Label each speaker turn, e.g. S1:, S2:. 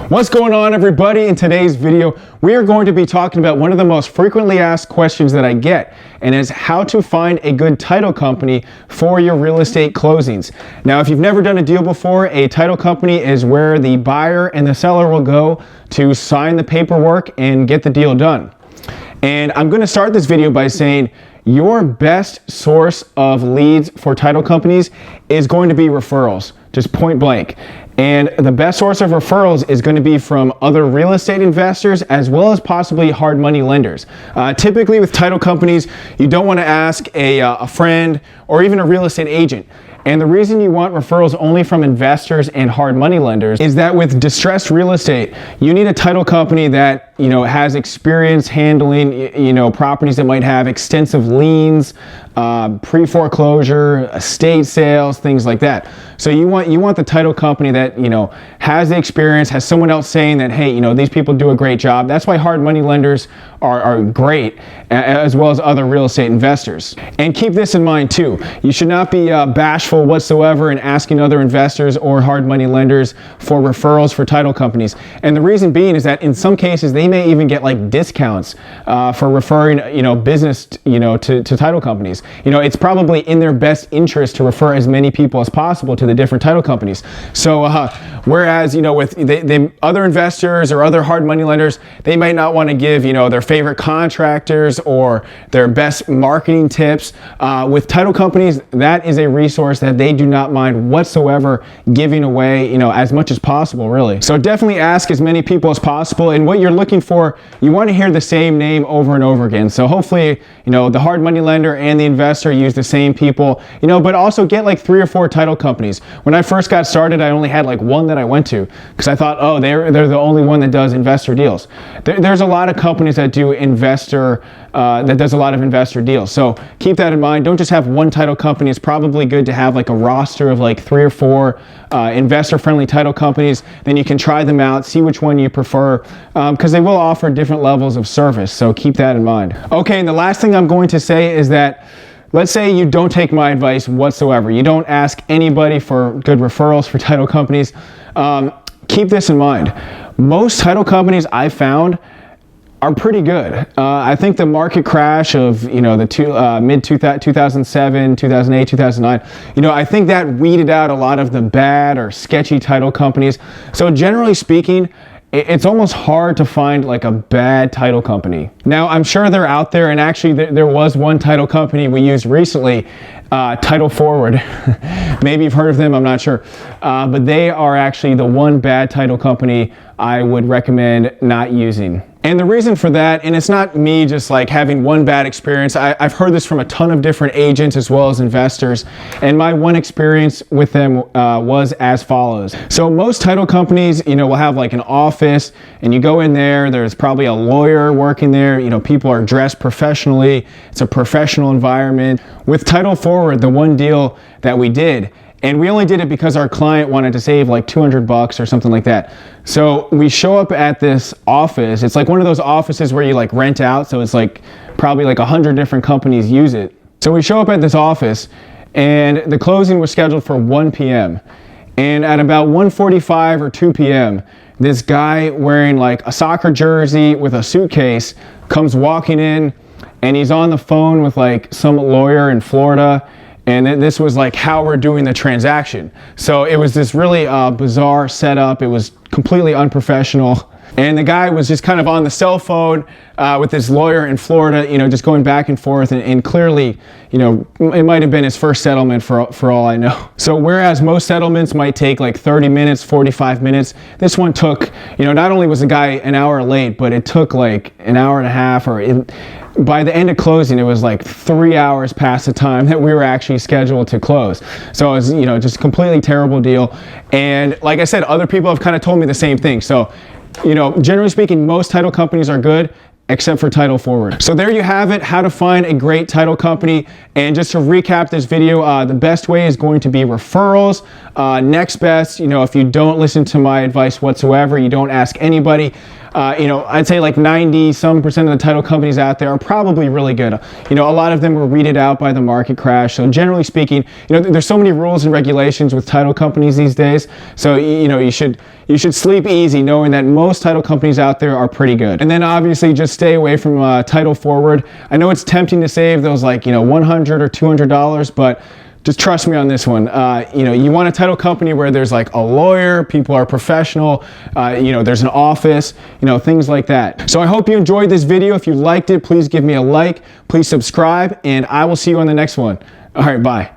S1: What's going on, everybody? In today's video, we are going to be talking about one of the most frequently asked questions that I get, and is how to find a good title company for your real estate closings. Now, if you've never done a deal before, a title company is where the buyer and the seller will go to sign the paperwork and get the deal done. And I'm going to start this video by saying your best source of leads for title companies is going to be referrals, just point blank. And the best source of referrals is going to be from other real estate investors as well as possibly hard money lenders. Typically with title companies, you don't want to ask a friend or even a real estate agent. And the reason you want referrals only from investors and hard money lenders is that with distressed real estate, you need a title company that, has experience handling, properties that might have extensive liens, pre-foreclosure, estate sales, things like that. So you want the title company that, has the experience, has someone else saying that, hey, these people do a great job. That's why hard money lenders are great, as well as other real estate investors. And keep this in mind too. You should not be bashful whatsoever in asking other investors or hard money lenders for referrals for title companies. And the reason being is that in some cases, they may even get like discounts for referring, business, to title companies. It's probably in their best interest to refer as many people as possible to the different title companies. So whereas, with the other investors or other hard money lenders, they might not want to give, their favorite contractors or their best marketing tips. With title companies, that is a resource that they do not mind whatsoever giving away, as much as possible, really. So definitely ask as many people as possible. And what you're looking for, you want to hear the same name over and over again. So hopefully, the hard money lender and the investor use the same people, but also get like 3 or 4 title companies. When I first got started, I only had like one that I went to because I thought, oh, they're the only one that does investor deals. There's a lot of companies that do that does a lot of investor deals. So keep that in mind. Don't just have one title company. It's probably good to have like a roster of like 3 or 4 investor-friendly title companies. Then you can try them out, see which one you prefer, because they will offer different levels of service. So keep that in mind. Okay, and the last thing I'm going to say is that let's say you don't take my advice whatsoever. You don't ask anybody for good referrals for title companies. Keep this in mind. Most title companies I found are pretty good. I think the market crash of the mid 2007, 2008, 2009, I think that weeded out a lot of the bad or sketchy title companies. So generally speaking, it's almost hard to find like a bad title company. Now, I'm sure they're out there, and actually there was one title company we used recently, Title Forward. Maybe you've heard of them, I'm not sure. But they are actually the one bad title company I would recommend not using. And the reason for that, and it's not me just like having one bad experience, I've heard this from a ton of different agents as well as investors, and my one experience with them was as follows. So most title companies, will have like an office, and you go in there, there's probably a lawyer working there, people are dressed professionally, it's a professional environment. With Title Forward, the one deal that we did, and we only did it because our client wanted to save like $200 or something like that. So we show up at this office. It's like one of those offices where you like rent out. So it's like probably like 100 different companies use it. So we show up at this office, and the closing was scheduled for 1 p.m. And at about 1:45 or 2 p.m., this guy wearing like a soccer jersey with a suitcase comes walking in, and he's on the phone with like some lawyer in Florida. And this was like how we're doing the transaction. So it was this really bizarre setup. It was completely unprofessional. And the guy was just kind of on the cell phone with this lawyer in Florida, just going back and forth. And clearly, it might have been his first settlement for all I know. So whereas most settlements might take like 30 minutes, 45 minutes, this one took, not only was the guy an hour late, but it took like an hour and a half, by the end of closing, it was like 3 hours past the time that we were actually scheduled to close. So it was, just a completely terrible deal. And like I said, other people have kind of told me the same thing. So, generally speaking, most title companies are good, except for Title Forward. So there you have it, how to find a great title company. And just to recap this video, the best way is going to be referrals. Next best, if you don't listen to my advice whatsoever, you don't ask anybody, I'd say like 90% of the title companies out there are probably really good. A lot of them were weeded out by the market crash. So generally speaking, there's so many rules and regulations with title companies these days. So, you should you should sleep easy knowing that most title companies out there are pretty good. And then obviously just stay away from title forward. I know it's tempting to save those like, $100 or $200, but just trust me on this one. You want a title company where there's like a lawyer, people are professional, there's an office, things like that. So I hope you enjoyed this video. If you liked it, please give me a like, please subscribe, and I will see you on the next one. All right, bye.